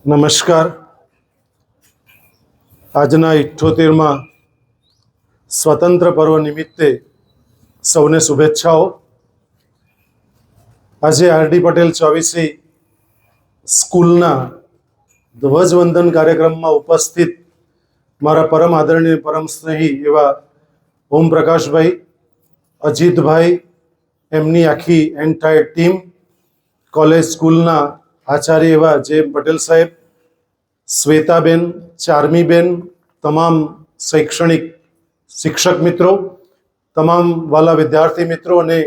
નમસ્કાર. આજના 78માં સ્વતંત્ર પર્વ નિમિત્તે સૌને શુભેચ્છાઓ. આજે આરડી પટેલ 24 સ્કૂલના ધ્વજવંદન કાર્યક્રમમાં ઉપસ્થિત મારા પરમ આદરણીય પરમ સ્નેહી એવા ઓમપ્રકાશભાઈ, અજીતભાઈ, એમની આખી એન્ટાયર ટીમ, કોલેજ સ્કૂલના આચાર્ય એવા જે પટેલ સાહેબ, શ્વેતાબેન, ચાર્મીબેન, તમામ શૈક્ષણિક શિક્ષક મિત્રો, તમામ વાલા વિદ્યાર્થી મિત્રો અને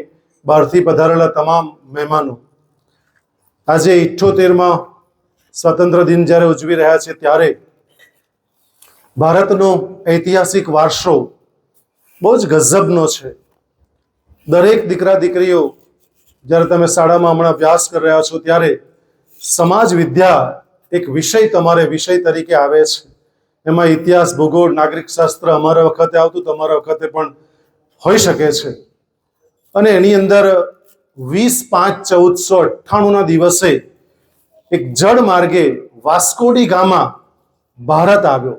બહારથી પધારેલા તમામ મહેમાનો, આજે 78માં સ્વતંત્ર દિન જ્યારે ઉજવી રહ્યા છે ત્યારે ભારતનો ઐતિહાસિક વારસો બહુ જ ગજબનો છે. દરેક દીકરા દીકરીઓ જ્યારે તમે શાળામાં હમણાં અભ્યાસ કરી રહ્યા છો ત્યારે સમાજ વિદ્યા એક વિષય તમારે વિષય તરીકે આવે છે. એમાં ઇતિહાસ, ભૂગોળ, નાગરિક શાસ્ત્ર અમારા વખતે આવતું, તમારા વખતે પણ હોઈ શકે છે. અને એની અંદર 20/5/1498ના દિવસે એક જળ માર્ગે વાસ્કોડી ગામા ભારત આવ્યો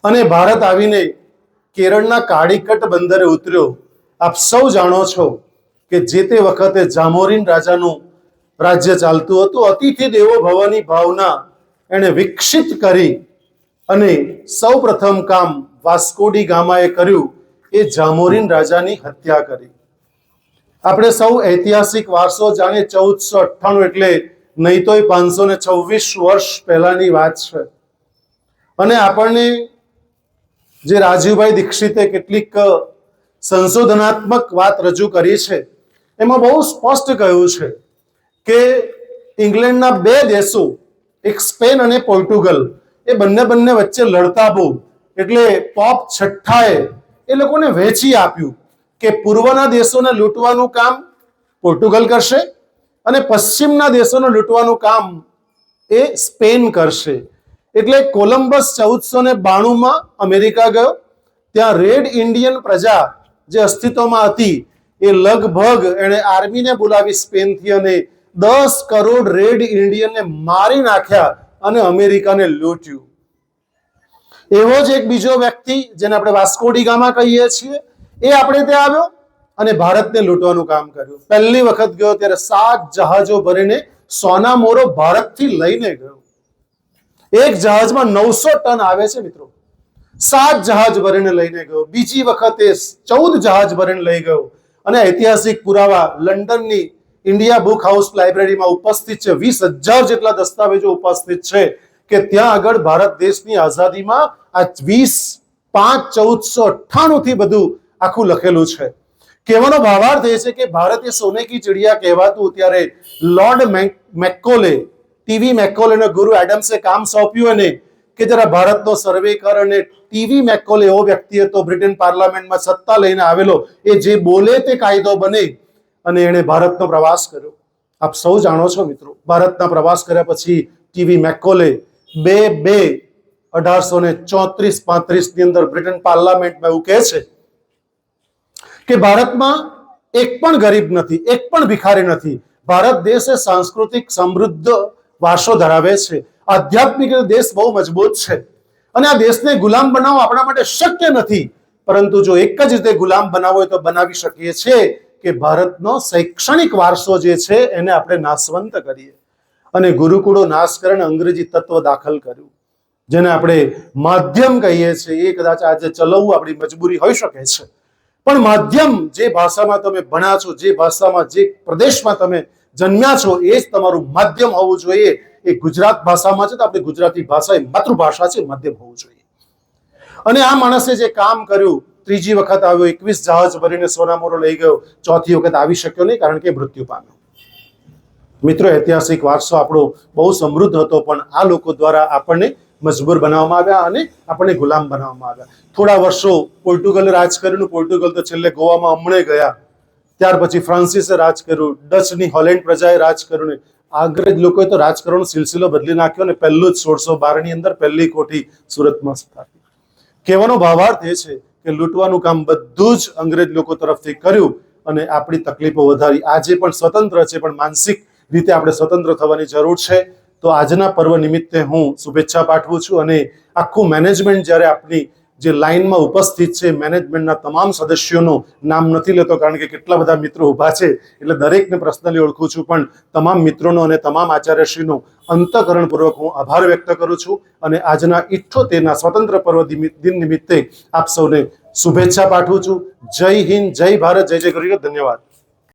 અને ભારત આવીને કેરળના કાળીકટ બંદરે ઉતર્યો. આપ સૌ જાણો છો કે જે તે વખતે જામોરીન રાજાનું રાજ્ય ચાલતું હતું. અતિથિ દેવો ભવની ભાવના એને વિકસિત કરી અને સૌ પ્રથમ કામ વાસ્કોડી ગામાએ કર્યું એ જામોરીન રાજાની હત્યા કરી. આપણે સૌ ઐતિહાસિક વારસો જાણીએ. 1498 એટલે નહીં તોય 526 વર્ષ પહેલાની વાત છે. અને આપણને જે રાજીવભાઈ દીક્ષિતે કેટલીક સંશોધનાત્મક વાત રજૂ કરી છે એમાં બહુ સ્પષ્ટ કહ્યું છે કે ઇંગ્લેન્ડના બે દેશો, એક સ્પેન અને પોર્ટુગલ, એ બંને વચ્ચે લડતા બહુ, એટલે પોપ છઠ્ઠાએ એ લોકોને વહેંચી આપ્યું કે પૂર્વના દેશોને લૂંટવાનું કામ પોર્ટુગલ કરશે અને પશ્ચિમના દેશોને લૂંટવાનું કામ એ સ્પેન કરશે. એટલે કોલંબસ 1492માં અમેરિકા ગયો. ત્યાં રેડ ઇન્ડિયન પ્રજા જે અસ્તિત્વમાં હતી એ લગભગ એણે આર્મીને બોલાવી સ્પેનથી અને 10 કરોડ રેડ ઇન્ડિયનને મારી નાખ્યા અને અમેરિકાને લૂંટ્યું. એવો જ એક બીજો વ્યક્તિ જેને આપણે વાસ્કોડી ગામા કહીએ છીએ, એ આપણે ત્યાં આવ્યો અને ભારતને લૂંટવાનું કામ કર્યું. પહેલી વખત ગયો ત્યારે 7 જહાજો ભરીને સોના મોરો ભારતથી લઈને ગયો. એક જહાજમાં 900 ટન આવે છે મિત્રો. 7 જહાજ ભરીને લઈને ગયો. બીજી વખતે 14 જહાજ ભરીને લઈ ગયો. અને ઐતિહાસિક પુરાવા લંડનની ઇન્ડિયા બુક હાઉસ લાઇબ્રેરીમાં ઉપસ્થિત છે. 20,000 જેટલા દસ્તાવેજો ઉપસ્થિત છે કે ત્યાં આગળ ભારત દેશની આઝાદીમાં આ 20/5/1498 થી બધું આખું લખેલું છે. કહેવાનો ભાવાર્થ એ છે કે ભારત એ સોને કી ચિડિયા કહેવાતું. ત્યારે લોર્ડ મેકોલે, ટીવી મેકોલેને ગુરુ એડમ્સે કામ સોંપ્યું અને કે જરા ભારતનો સર્વે કર. અને ટીવી મેકોલે એવો વ્યક્તિ હતો બ્રિટન પાર્લામેન્ટમાં સત્તા લઈને આવેલો, એ જે બોલે તે કાયદો બને અને એણે ભારતનો પ્રવાસ કર્યો. આપ સૌ જાણો છો મિત્રો, ભારતના પ્રવાસ કર્યા પછી ટીવી મેકોલે 1834-35 ની અંદર બ્રિટન પાર્લામેન્ટમાં એવું કહે છે કે ભારતમાં એક પણ ગરીબ નથી, એક પણ ભિખારી નથી. ભારત દેશ એ સાંસ્કૃતિક સમૃદ્ધ વારસો ધરાવે છે. આધ્યાત્મિક દેશ બહુ મજબૂત છે અને આ દેશને ગુલામ બનાવવો આપણા માટે શક્ય નથી. પરંતુ જો એક જ રીતે ગુલામ બનાવવો હોય તો બનાવી શકીએ છીએ કે ભારતનો શૈક્ષણિક વારસો જે છે એને આપણે નાશવંત કરીએ. અને ગુરુકુળો નાશ કરીને અંગ્રેજી તત્વ દાખલ કર્યું, જેને આપણે માધ્યમ કહીએ છીએ. એ કદાચ આજે ચલાવવું આપણી મજબૂરી હોઈ શકે છે, પણ માધ્યમ જે ભાષામાં તમે ભણ્યા છો, જે ભાષામાં, જે પ્રદેશમાં તમે જન્મ્યા છો, એ જ તમારું માધ્યમ હોવું જોઈએ. એ ગુજરાત ભાષામાં છે તો આપણી ગુજરાતી ભાષા એ માતૃભાષા છે, માધ્યમ હોવું જોઈએ. અને આ માણસે જે કામ કર્યું, ત્રીજી વખત આવ્યો, 21 જહાજ ભરીને સોનામોરો લઈ ગયો. ચોથી વખત આવી શક્યો નહીં કારણ કે મૃત્યુ પામ્યો. મિત્રો, ઐતિહાસિક વારસો આપણો બહુ સમૃદ્ધ હતો, પણ આ લોકો દ્વારા આપણને મજબૂર બનાવવામાં આવ્યા અને આપણને ગુલામ બનાવવામાં આવ્યા. થોડા વર્ષો પોર્ટુગલે રાજ કર્યું. પોર્ટુગલ તો છેલ્લે ગોવામાં હમણે ગયા. ત્યાર પછી ફ્રાન્સિસે રાજ કર્યું. ડચની હોલેન્ડ પ્રજાએ રાજ કર્યું. અંગ્રેજ લોકોએ તો રાજકારણનો સિલસિલો બદલી નાખ્યો અને પહેલું જ 1612 ની અંદર પહેલી કોઠી સુરતમાં સ્થાપી. કહેવાનો ભાવાર્થ એ છે કે લૂંટવાનું કામ બધું જ અંગ્રેજ લોકો તરફથી કર્યું અને આપણી તકલીફો વધારી. આજે પણ સ્વતંત્ર છે, પણ માનસિક રીતે આપણે સ્વતંત્ર થવાની જરૂર છે. તો આજના પર્વ નિમિત્તે હું શુભેચ્છા પાઠવું છું અને આખું મેનેજમેન્ટ જ્યારે આપની જે લાઇનમાં ઉપસ્થિત છે મેનેજમેન્ટના તમામ સદસ્યોનું નામ નથી લેતો કારણ કે કેટલા બધા મિત્રો ઊભા છે એટલે દરેકને પર્સનલી ઓળખું છું, પણ તમામ મિત્રોનો અને તમામ આચાર્યશ્રીનો અંતઃકરણપૂર્વક હું આભાર વ્યક્ત કરું છું અને આજના 78ના સ્વતંત્ર પર્વ દિન નિમિત્તે આપ સૌને શુભેચ્છા પાઠવું છું. જય હિન્દ, જય ભારત, જય જય ગરવી. ધન્યવાદ.